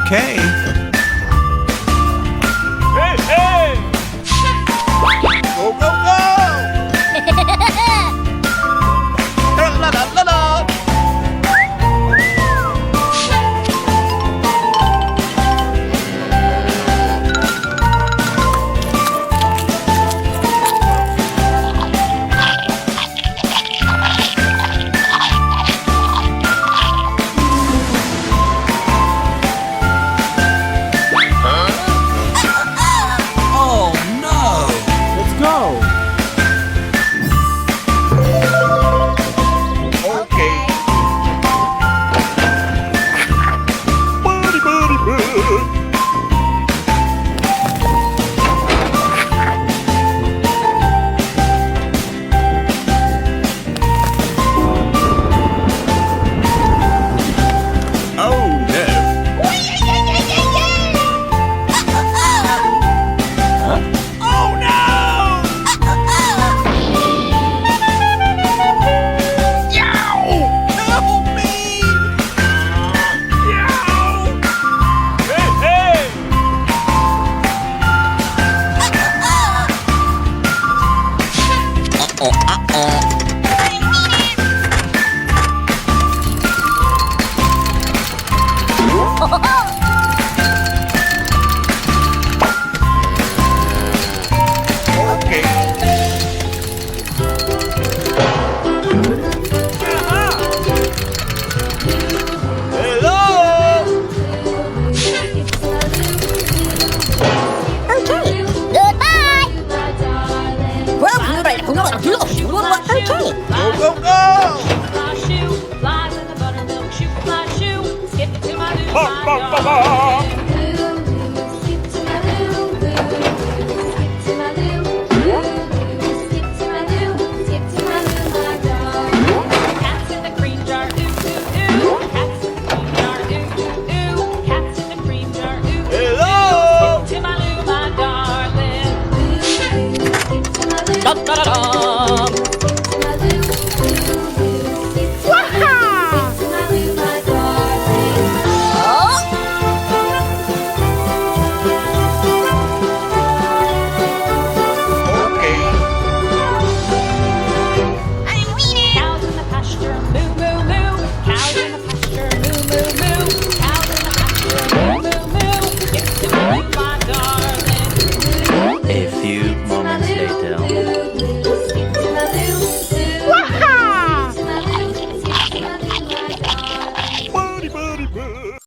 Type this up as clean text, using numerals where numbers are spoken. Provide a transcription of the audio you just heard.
Okay. Hey, hey! Go, go, go! La, la, la, la. Oh no! Let's go. Okay. Buddy, buddy, buddy. Oh no! Oh no! Yow! Help me! Yow! Hey, hey! Okay. Hello! Okay, goodbye. Okay. Go, go, go! Ba, ba, ba, ba. Hello! Da da da da.